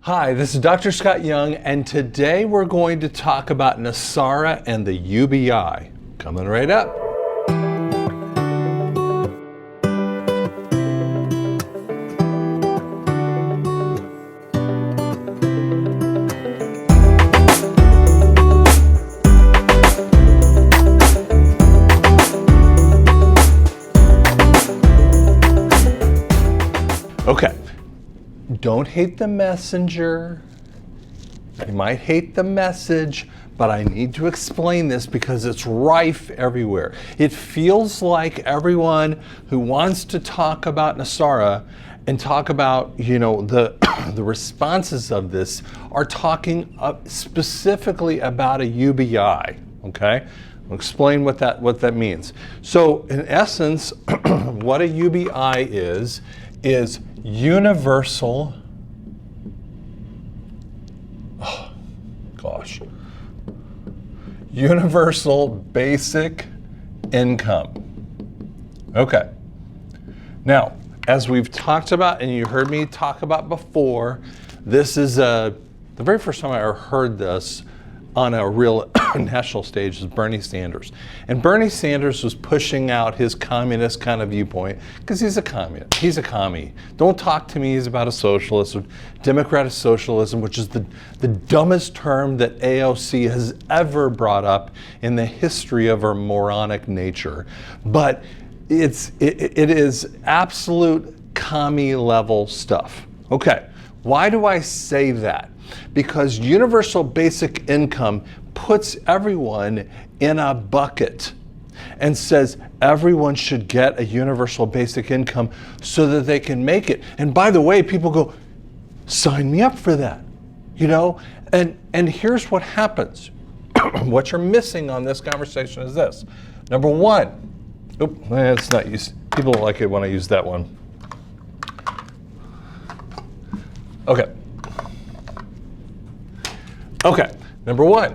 Hi, this is Dr. Scott Young, and today we're going to talk about NESARA and the UBI. Coming right up. Okay. Don't hate the messenger. You might hate the message, but I need to explain this because it's rife everywhere. It feels like everyone who wants to talk about NESARA and talk about, the responses of this are talking specifically about a UBI. Okay, I'll explain what that means. So, in essence, what a UBI is universal, universal basic income. Okay. Now, as we've talked about, and you heard me talk about before, this is the very first time I ever heard this on a real national stage is Bernie Sanders. And Bernie Sanders was pushing out his communist kind of viewpoint because he's a communist. He's a commie. Don't talk to me about a socialist or democratic socialism, which is the dumbest term that AOC has ever brought up in the history of her moronic nature. But it is absolute commie level stuff. Okay, why do I say that? Because universal basic income puts everyone in a bucket and says everyone should get a universal basic income so that they can make it. And by the way, people go, sign me up for that, And here's what happens. What you're missing on this conversation is this. Number one, it's not used. People don't like it when I use that one. Okay, number one,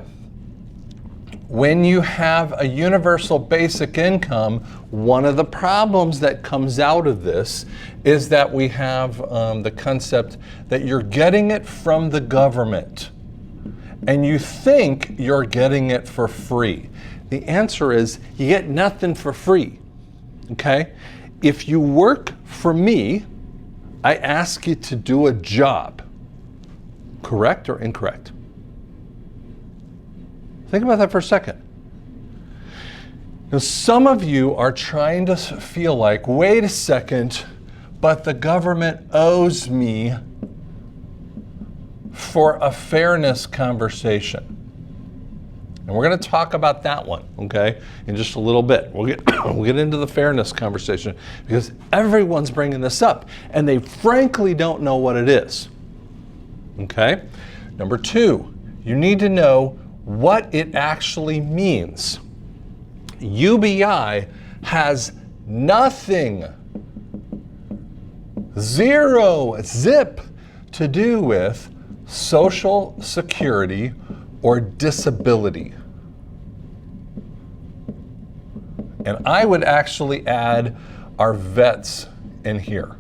when you have a universal basic income, one of the problems that comes out of this is that we have the concept that you're getting it from the government and you think you're getting it for free. The answer is you get nothing for free, okay? If you work for me, I ask you to do a job, correct or incorrect? Think about that for a second. Now, some of you are trying to feel like, wait a second, but the government owes me for a fairness conversation. And we're going to talk about that one, okay, in just a little bit. We'll get into the fairness conversation because everyone's bringing this up and they frankly don't know what it is. Okay? Number two, you need to know what it actually means. UBI has nothing, zero, zip to do with Social Security or disability. And I would actually add our vets in here.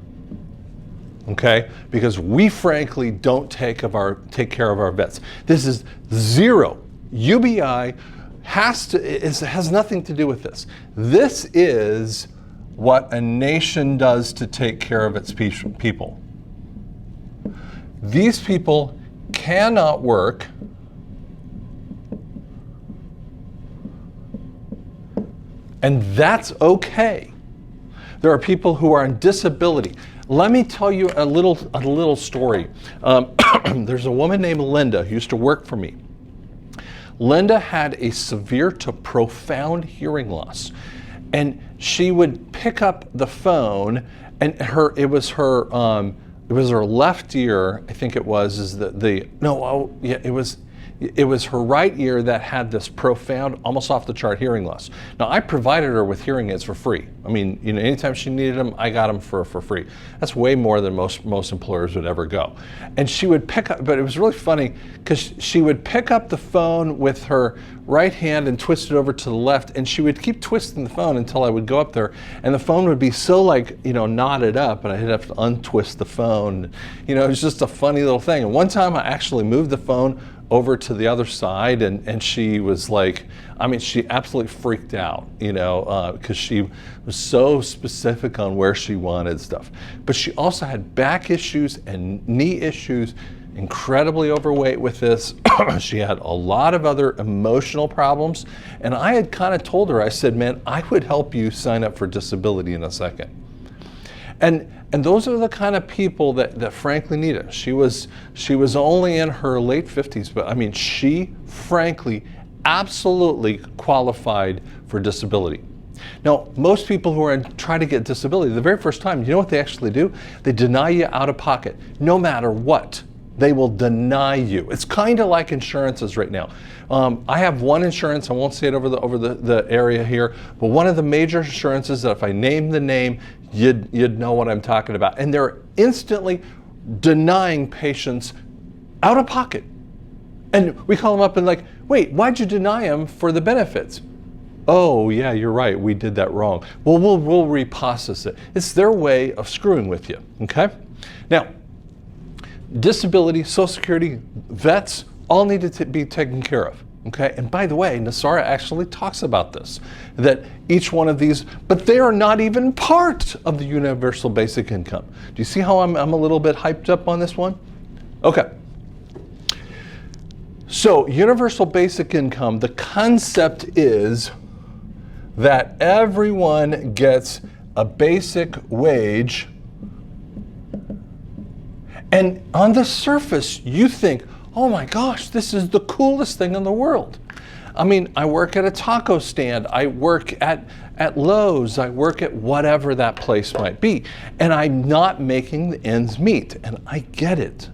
Okay? Because we frankly don't take care of our vets. This is zero. UBI has nothing to do with this. This is what a nation does to take care of its people. These people cannot work and that's okay. There are people who are on disability. Let me tell you a little story. There's a woman named Linda who used to work for me. Linda had a severe to profound hearing loss, and she would pick up the phone, and it was her left ear. I think it was it It was her right ear that had this profound, almost off the chart hearing loss. Now, I provided her with hearing aids for free. I mean, you know, anytime she needed them, I got them for free. That's way more than most employers would ever go. And she would pick up, but it was really funny because she would pick up the phone with her right hand and twist it over to the left, and she would keep twisting the phone until I would go up there, and the phone would be so, like, you know, knotted up, and I'd have to untwist the phone. You know, it was just a funny little thing. And one time I actually moved the phone over to the other side, and she was like, I mean, she absolutely freaked out, you know, because she was so specific on where she wanted stuff. But she also had back issues and knee issues, incredibly overweight with this. She had a lot of other emotional problems. And I had kind of told her, I said, man, I would help you sign up for disability in a second. And those are the kind of people that frankly need it. She was only in her late 50s, but I mean, she frankly absolutely qualified for disability. Now, most people who are trying to get disability, the very first time, you know what they actually do? They deny you out of pocket, no matter what. They will deny you. It's kind of like insurances right now. I have one insurance, I won't say it over the area here, but one of the major insurances that if I name the name, you'd know what I'm talking about. And they're instantly denying patients out of pocket. And we call them up and like, wait, why'd you deny them for the benefits? Oh yeah, you're right, we did that wrong. Well, we'll reprocess it. It's their way of screwing with you, okay? Now, disability, Social Security, vets, all need to be taken care of, okay? And by the way, NESARA actually talks about this, that each one of these, but they are not even part of the universal basic income. Do you see how I'm a little bit hyped up on this one? Okay. So universal basic income, the concept is that everyone gets a basic wage. And on the surface, you think, oh my gosh, this is the coolest thing in the world. I mean, I work at a taco stand, I work at Lowe's, I work at whatever that place might be, and I'm not making the ends meet, and I get it.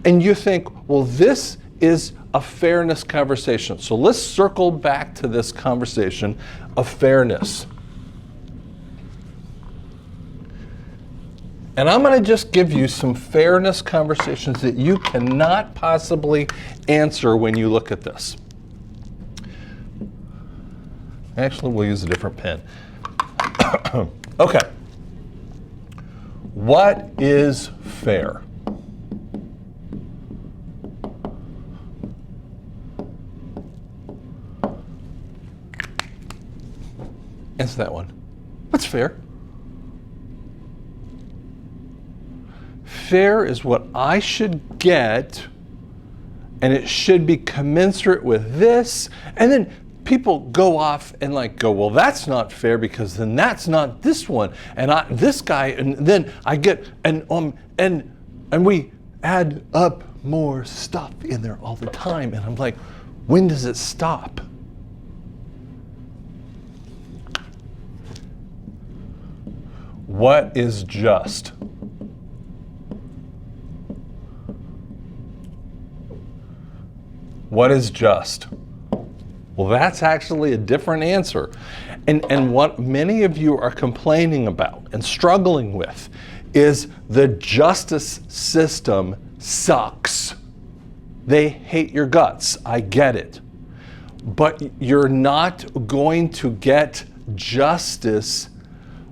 And you think, well, this is a fairness conversation. So let's circle back to this conversation of fairness. And I'm going to just give you some fairness conversations that you cannot possibly answer when you look at this. Actually, we'll use a different pen. Okay. What is fair? Answer that one. What's fair? Fair is what I should get, and it should be commensurate with this. And then people go off and like go, well, that's not fair because then that's not this one, and this guy, and then I get and we add up more stuff in there all the time, and I'm like, when does it stop? What is just? What is just? Well, that's actually a different answer. And what many of you are complaining about and struggling with is the justice system sucks. They hate your guts. I get it. But you're not going to get justice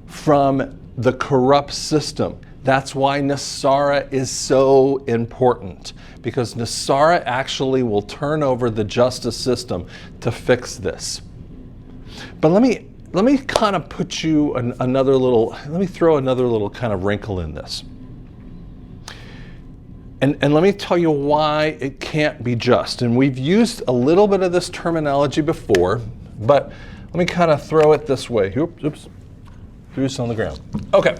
from the corrupt system. That's why NESARA is so important, because NESARA actually will turn over the justice system to fix this. But let me kind of put you let me throw another little kind of wrinkle in this. And let me tell you why it can't be just. And we've used a little bit of this terminology before, but let me kind of throw it this way. Oops. Threw this on the ground. Okay.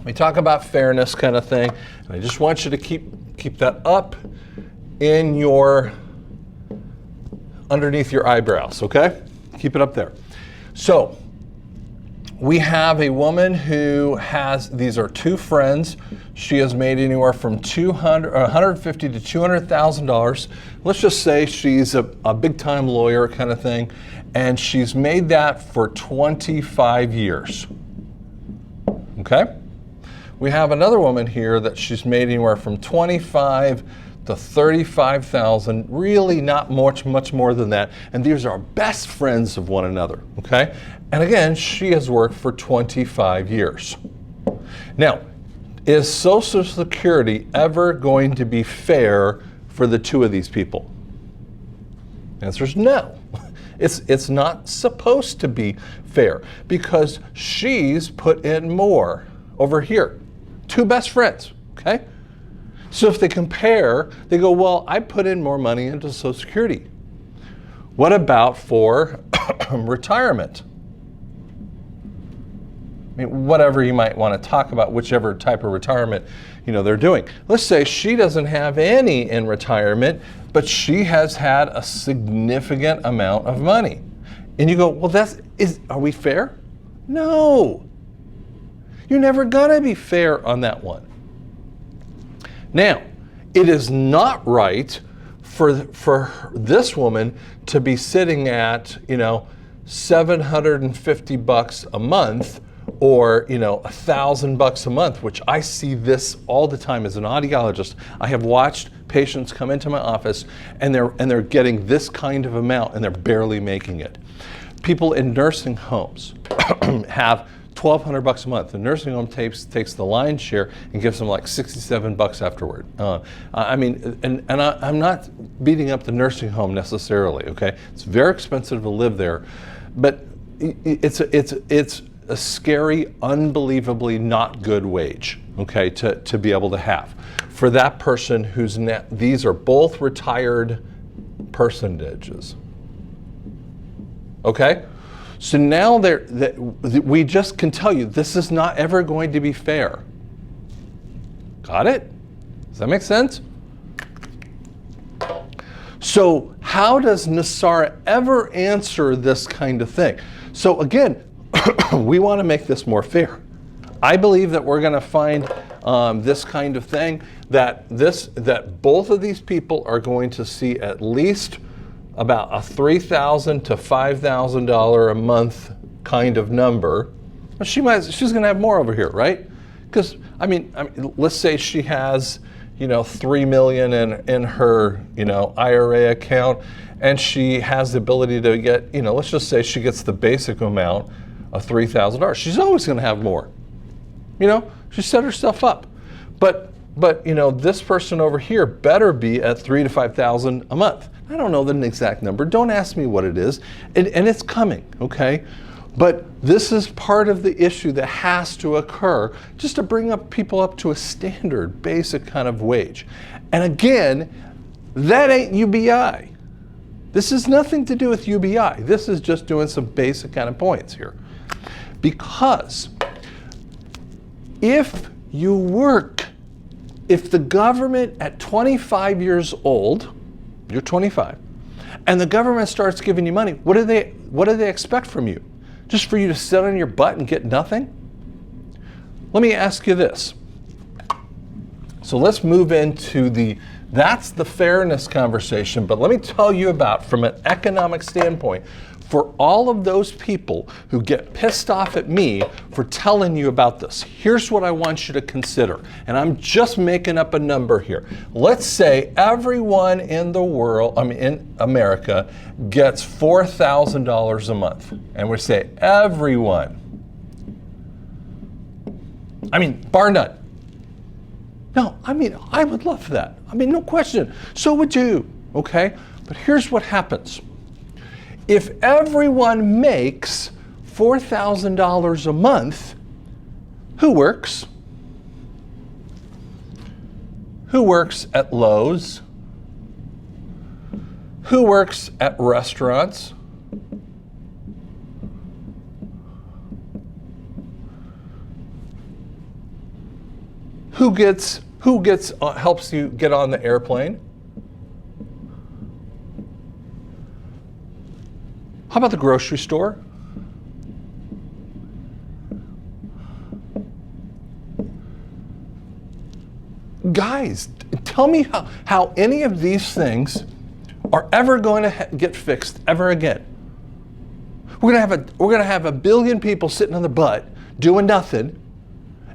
We talk about fairness kind of thing, and I just want you to keep that up in your, underneath your eyebrows, okay? Keep it up there. So, We have a woman who has, these are two friends. She has made anywhere from $150,000 to $200,000. Let's just say she's a big time lawyer kind of thing, and she's made that for 25 years. Okay? We have another woman here that she's made anywhere from 25 to 35,000, really not much more than that. And these are best friends of one another, okay? And again, she has worked for 25 years. Now, is Social Security ever going to be fair for the two of these people? The answer is no. It's not supposed to be fair because she's put in more over here. Two best friends, okay? So if they compare, they go, well, I put in more money into Social Security. What about for retirement? I mean, whatever you might want to talk about, whichever type of retirement, they're doing. Let's say she doesn't have any in retirement, but she has had a significant amount of money. And you go, well, are we fair? No. You're never gonna be fair on that one. Now, it is not right for this woman to be sitting at, $750 a month or, $1,000 a month, which I see this all the time as an audiologist. I have watched patients come into my office and they're getting this kind of amount and they're barely making it. People in nursing homes have $1,200 a month. The nursing home takes the lion's share and gives them like $67 afterward. I'm not beating up the nursing home necessarily. Okay, it's very expensive to live there, but it's a scary, unbelievably not good wage. Okay, to be able to have for that person who's these are both retired personages. Okay. So now we just can tell you this is not ever going to be fair. Got it? Does that make sense? So how does NESARA ever answer this kind of thing? So again, we want to make this more fair. I believe that we're going to find this kind of thing, that both of these people are going to see at least about a $3,000 to $5,000 a month kind of number. She's going to have more over here, right? Because let's say she has, $3 million in her, IRA account, and she has the ability to get, let's just say she gets the basic amount of $3,000. She's always going to have more. She set herself up, but this person over here better be at $3,000 to $5,000 a month. I don't know the exact number. Don't ask me what it is. And it's coming, okay? But this is part of the issue that has to occur just to bring people up to a standard, basic kind of wage. And again, that ain't UBI. This has nothing to do with UBI. This is just doing some basic kind of points here. Because if the government at 25 years old, you're 25, and the government starts giving you money, what do they expect from you? Just for you to sit on your butt and get nothing? Let me ask you this. So let's move into that's the fairness conversation, but let me tell you about, from an economic standpoint, for all of those people who get pissed off at me for telling you about this, here's what I want you to consider. And I'm just making up a number here. Let's say everyone in the world, in America, gets $4,000 a month. And we say everyone. Bar none. No, I would love that. No question. So would you, okay? But here's what happens. If everyone makes $4,000 a month, who works? Who works at Lowe's? Who works at restaurants? Who helps you get on the airplane? How about the grocery store? Guys, tell me how any of these things are ever going to get fixed ever again. We're gonna have a billion people sitting on their butt doing nothing,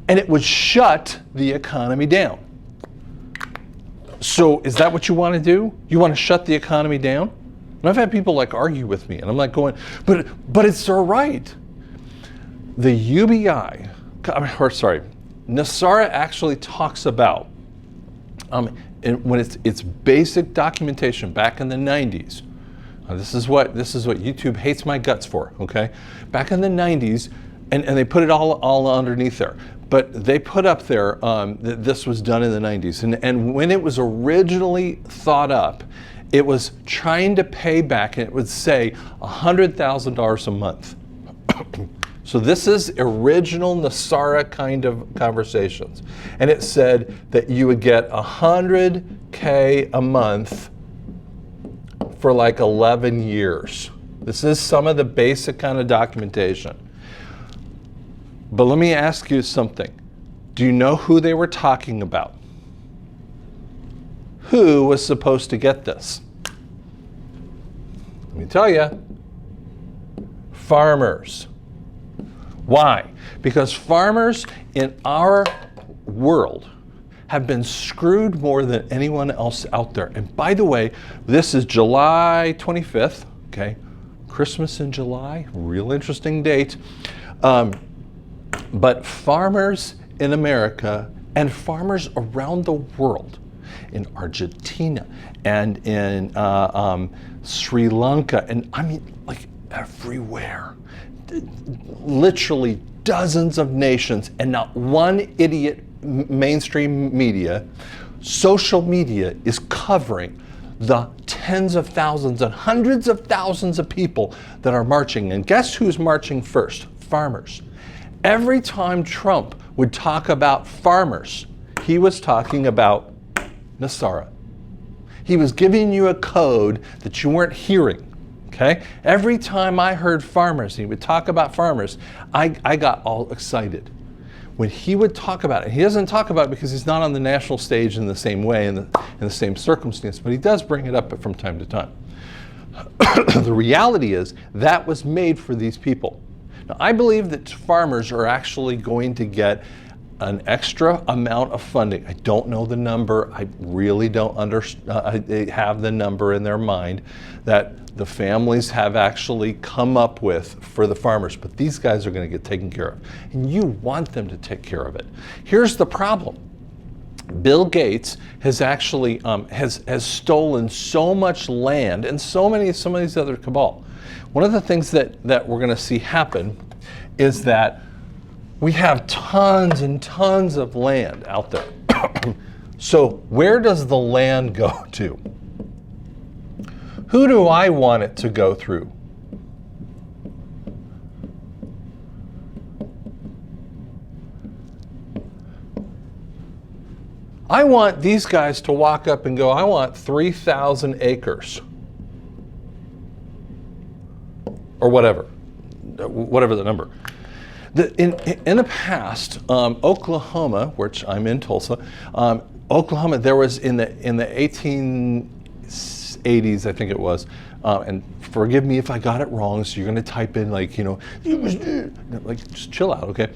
and it would shut the economy down. So is that what you want to do? You want to shut the economy down? And I've had people like argue with me, and I'm like going, but it's all right. The UBI, NESARA actually talks about when it's basic documentation back in the 90s. This is what YouTube hates my guts for. Okay, back in the 90s, and they put it all underneath there. But they put up there that this was done in the 90s. And when it was originally thought up, it was trying to pay back, and it would say $100,000 a month. So this is original NESARA kind of conversations. And it said that you would get $100K a month for like 11 years. This is some of the basic kind of documentation. But let me ask you something. Do you know who they were talking about? Who was supposed to get this? Let me tell you. Farmers. Why? Because farmers in our world have been screwed more than anyone else out there. And by the way, this is July 25th, okay? Christmas in July, real interesting date. But farmers in America and farmers around the world, in Argentina and in Sri Lanka, and I mean like everywhere, literally dozens of nations, and not one idiot mainstream media, social media is covering the tens of thousands and hundreds of thousands of people that are marching. And guess who's marching first? Farmers. Every time Trump would talk about farmers, he was talking about NESARA. He was giving you a code that you weren't hearing, okay? Every time I heard farmers, he would talk about farmers, I got all excited. When he would talk about it, he doesn't talk about it because he's not on the national stage in the same way, in the same circumstance, but he does bring it up from time to time. The reality is that was made for these people. Now, I believe that farmers are actually going to get an extra amount of funding. I don't know the number. I really don't they have the number in their mind that the families have actually come up with for the farmers, but these guys are going to get taken care of. And you want them to take care of it. Here's the problem. Bill Gates has actually has stolen so much land and some of these other cabal. One of the things that we're going to see happen is that we have tons and tons of land out there. So where does the land go to? Who do I want it to go through? I want these guys to walk up and go, I want 3,000 acres. Or whatever the number. In the past, Oklahoma, which I'm in Tulsa, Oklahoma, there was in the 1880s, I think it was, and forgive me if I got it wrong, so you're going to type in like, just chill out, okay?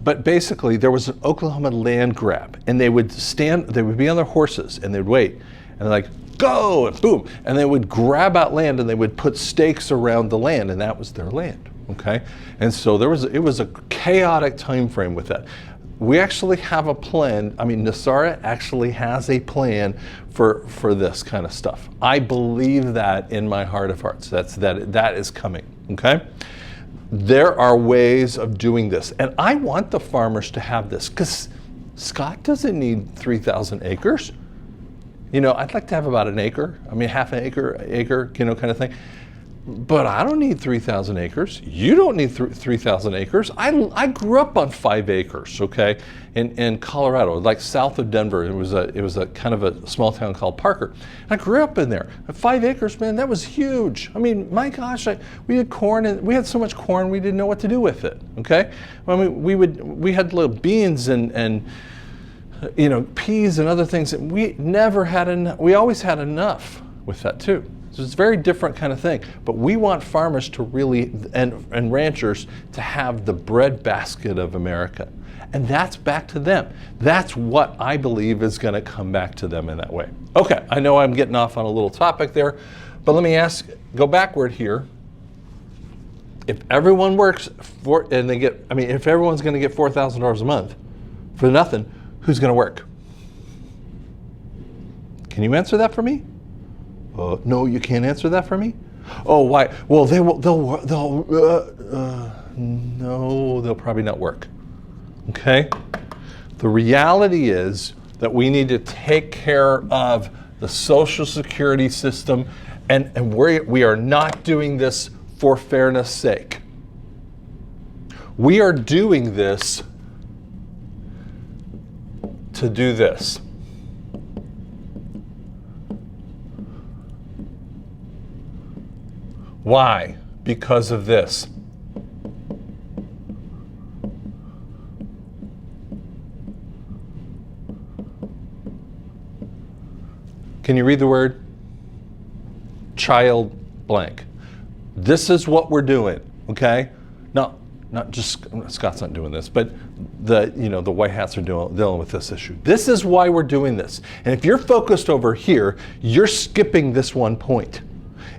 But basically, there was an Oklahoma land grab, and they would be on their horses, and they'd wait, and they're like, go, and boom, and they would grab out land, and they would put stakes around the land, and that was their land, okay? And so it was a chaotic time frame with that. We actually have a plan. I mean, NESARA actually has a plan for this kind of stuff. I believe that in my heart of hearts. That is coming, okay? There are ways of doing this, and I want the farmers to have this, because Scott doesn't need 3,000 acres. You know, I'd like to have about an acre. I mean, half an acre, kind of thing. But I don't need 3,000 acres. You don't need 3,000 acres. I grew up on 5 acres, okay, in Colorado, like south of Denver. It was a kind of a small town called Parker. I grew up in there. 5 acres, man, that was huge. I mean, my gosh, we had corn, and we had so much corn we didn't know what to do with it, okay? I mean, we had little beans and peas and other things. We never had enough. We always had enough with that too. So it's a very different kind of thing. But we want farmers to really, and ranchers, to have the breadbasket of America. And that's back to them. That's what I believe is going to come back to them in that way. Okay, I know I'm getting off on a little topic there, but let me go backward here. If everyone works and they get, if everyone's going to get $4,000 a month for nothing, who's going to work? Can you answer that for me? No, you can't answer that for me. Oh, why? Well, no, they'll probably not work. Okay? The reality is that we need to take care of the Social Security system, and we are not doing this for fairness sake. We are doing this to do this. Why? Because of this. Can you read the word? Child blank. This is what we're doing, okay? Not just, Scott's not doing this, but the white hats are dealing with this issue. This is why we're doing this. And if you're focused over here, you're skipping this one point.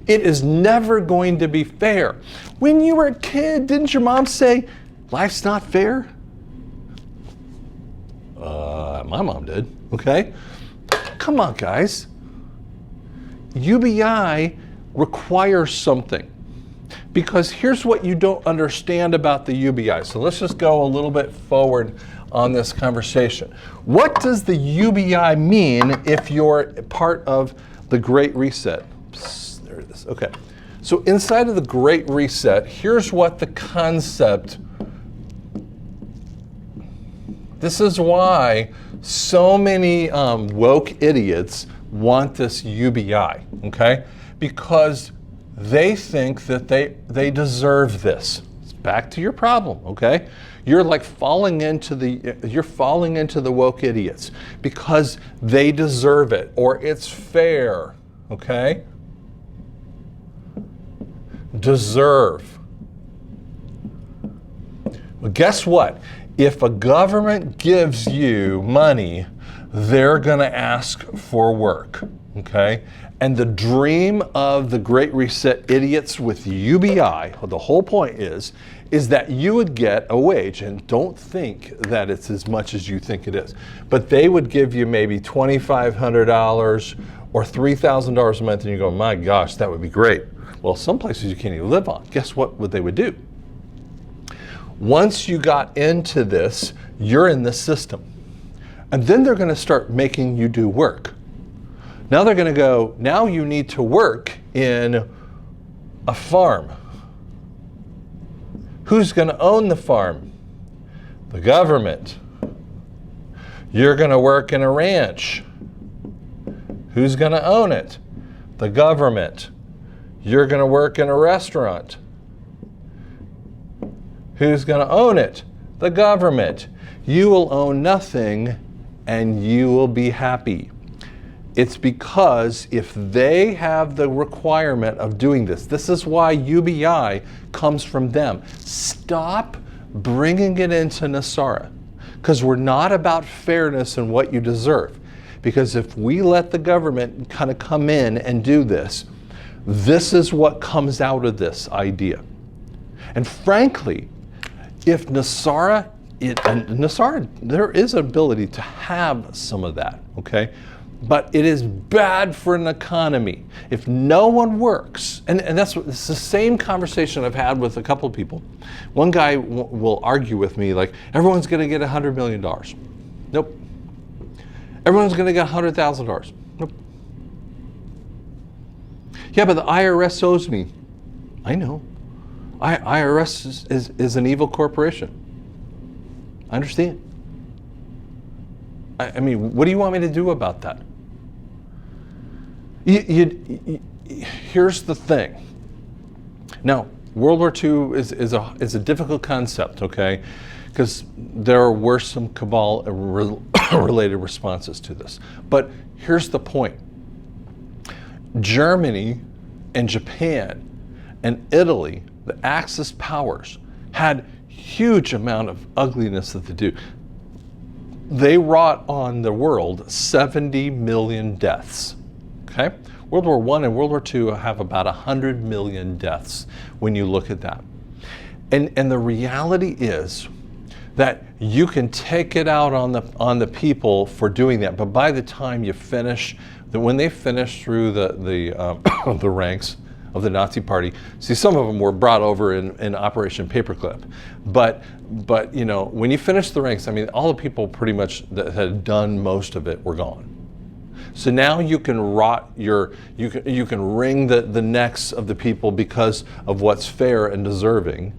It is never going to be fair. When you were a kid, didn't your mom say, life's not fair? My mom did, okay? Come on, guys. UBI requires something. Because here's what you don't understand about the UBI. So let's just go a little bit forward on this conversation. What does the UBI mean if you're part of the Great Reset? Psst, there it is. Okay. So inside of the Great Reset, here's what the concept. This is why so many woke idiots want this UBI, okay? Because they think that they deserve this. It's back to your problem, okay? You're like falling into the woke idiots because they deserve it or it's fair, okay? Deserve. Well, guess what? If a government gives you money, they're going to ask for work, okay? And the dream of the Great Reset idiots with UBI, the whole point is that you would get a wage, and don't think that it's as much as you think it is, but they would give you maybe $2,500 or $3,000 a month, and you go, my gosh, that would be great. Well, some places you can't even live on. Guess what they would do? Once you got into this, you're in the system. And then they're going to start making you do work. Now they're going to go, now you need to work in a farm. Who's going to own the farm? The government. You're going to work in a ranch. Who's going to own it? The government. You're going to work in a restaurant. Who's going to own it? The government. You will own nothing and you will be happy. It's because if they have the requirement of doing this, this is why UBI comes from them. Stop bringing it into NESARA, because we're not about fairness and what you deserve. Because if we let the government kind of come in and do this, this is what comes out of this idea. And frankly, if NESARA, there is an ability to have some of that, okay? But it is bad for an economy. If no one works, and it's the same conversation I've had with a couple of people. One guy will argue with me like, everyone's gonna get $100 million. Nope. Everyone's gonna get $100,000. Nope. Yeah, but the IRS owes me. I know. IRS is an evil corporation. I understand. I mean, what do you want me to do about that? Here's the thing. Now, World War II is a difficult concept, okay? because there were some cabal related responses to this. But here's the point. Germany and Japan and Italy, the Axis powers, had huge amount of ugliness that they do. They wrought on the world 70 million deaths, okay? World War I and World War II have about 100 million deaths when you look at that. And the reality is that you can take it out on the people for doing that, but by the time you finish, when they finish through the ranks of the Nazi Party, see, some of them were brought over in Operation Paperclip, but you know, when you finish the ranks, I mean, all the people pretty much that had done most of it were gone. So now you can you can wring the necks of the people because of what's fair and deserving.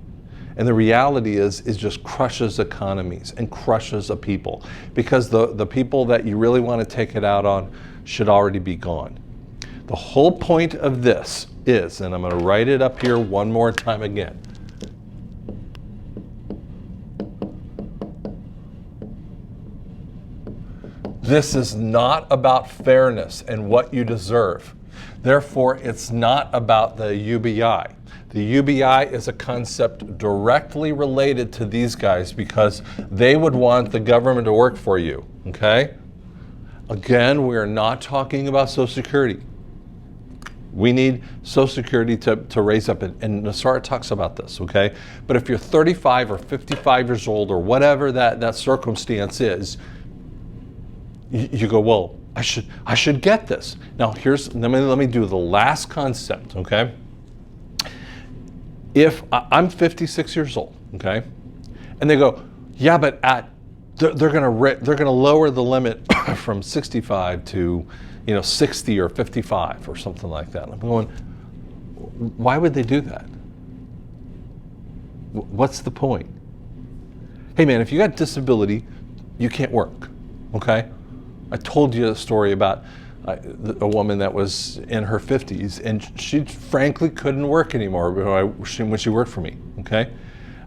And the reality is just crushes economies and crushes a people, because the people that you really want to take it out on should already be gone. The whole point of this is, and I'm going to write it up here one more time again. This is not about fairness and what you deserve. Therefore, it's not about the UBI. The UBI is a concept directly related to these guys because they would want the government to work for you, okay? Again, we are not talking about Social Security. We need Social Security to raise up, and NESARA talks about this, okay? But if you're 35 or 55 years old or whatever that circumstance is, you go, well, I should get this. Now let me do the last concept, okay? If I'm 56 years old, okay, and they go, yeah, but they're gonna lower the limit from 65 to 60 or 55 or something like that. I'm going, why would they do that? What's the point? Hey man, if you got disability, you can't work, okay? I told you a story about a woman that was in her 50s, and she frankly couldn't work anymore when she worked for me, okay?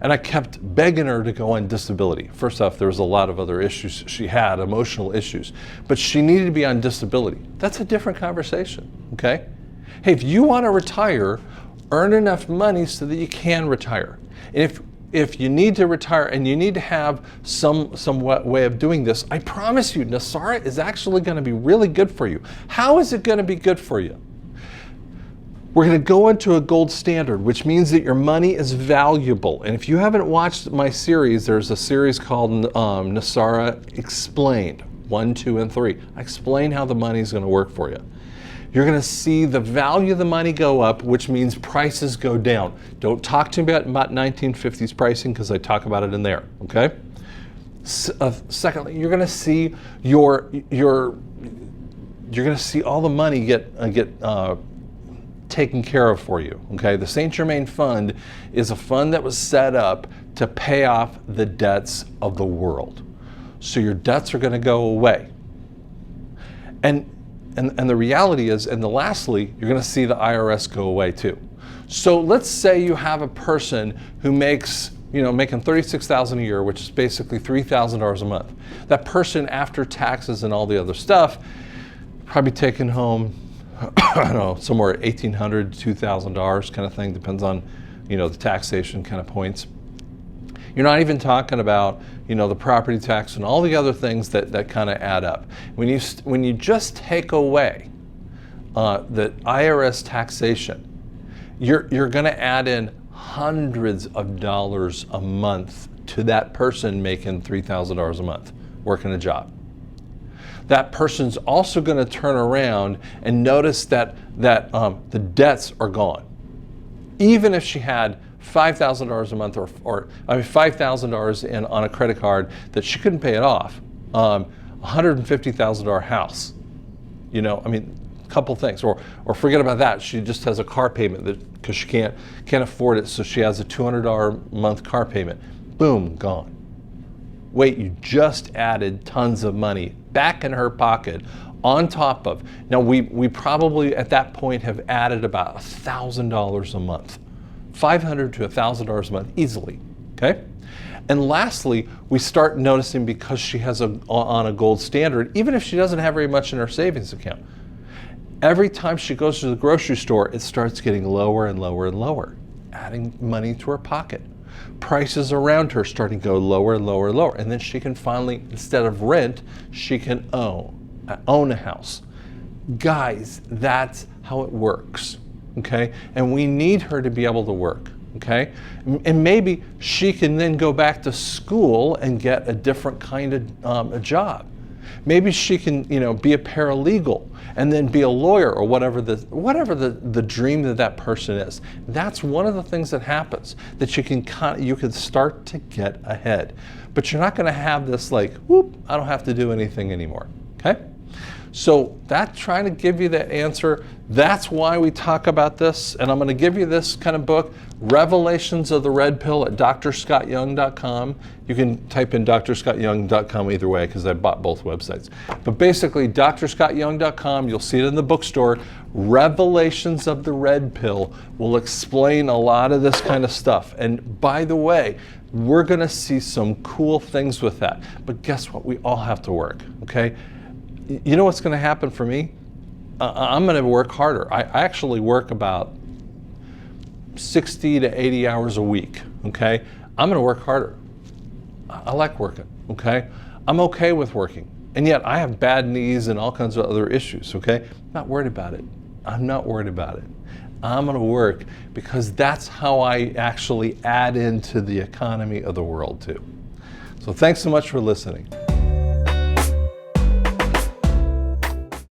And I kept begging her to go on disability. First off, there was a lot of other issues she had, emotional issues, but she needed to be on disability. That's a different conversation, okay? Hey, if you want to retire, earn enough money so that you can retire. And if you need to retire and you need to have some way of doing this, I promise you, NESARA is actually going to be really good for you. How is it going to be good for you? We're going to go into a gold standard, which means that your money is valuable. And if you haven't watched my series, there's a series called NESARA Explained, 1, 2, and 3. I explain how the money is going to work for you. You're going to see the value of the money go up, which means prices go down. Don't talk to me about 1950s pricing, because I talk about it in there, okay? Secondly, you're going to see you're going to see all the money get taken care of for you, okay? The St. Germain Fund is a fund that was set up to pay off the debts of the world. So your debts are going to go away. And the reality is, and lastly, you're going to see the IRS go away too. So let's say you have a person who makes, making $36,000 a year, which is basically $3,000 a month. That person, after taxes and all the other stuff, probably taking home, I don't know, somewhere $1,800 to $2,000 kind of thing, depends on, the taxation kind of points. You're not even talking about, the property tax and all the other things that kind of add up. When you just take away the IRS taxation, you're going to add in hundreds of dollars a month to that person making $3,000 a month working a job. That person's also going to turn around and notice that the debts are gone. Even if she had $5,000 a month or $5,000 on a credit card that she couldn't pay it off, $150,000 house, a couple things, or forget about that, she just has a car payment because she can't afford it, so she has a $200 a month car payment. Boom, gone. Wait, you just added tons of money back in her pocket on top of. Now we probably at that point have added about $1,000 a month. $500 to $1,000 a month easily, okay? And lastly, we start noticing, because she has on a gold standard, even if she doesn't have very much in her savings account, every time she goes to the grocery store, it starts getting lower and lower and lower, adding money to her pocket. Prices around her starting to go lower and lower and lower. And then she can finally, instead of rent, she can own a house. Guys, that's how it works, okay? And we need her to be able to work, okay? And maybe she can then go back to school and get a different kind of a job. Maybe she can, be a paralegal and then be a lawyer, or whatever the dream that person is. That's one of the things that happens, that you can start to get ahead. But you're not going to have this like, whoop, I don't have to do anything anymore, okay? So that's trying to give you that answer. That's why we talk about this. And I'm going to give you this kind of book, Revelations of the Red Pill, at drscottyoung.com. You can type in drscottyoung.com either way, because I bought both websites. But basically, drscottyoung.com, you'll see it in the bookstore. Revelations of the Red Pill will explain a lot of this kind of stuff. And by the way, we're going to see some cool things with that. But guess what? We all have to work, okay? You know what's going to happen for me? I'm going to work harder. I actually work about 60 to 80 hours a week, okay? I'm going to work harder. I like working, okay? I'm okay with working. And yet I have bad knees and all kinds of other issues, okay? I'm not worried about it. I'm not worried about it. I'm going to work, because that's how I actually add into the economy of the world too. So thanks so much for listening.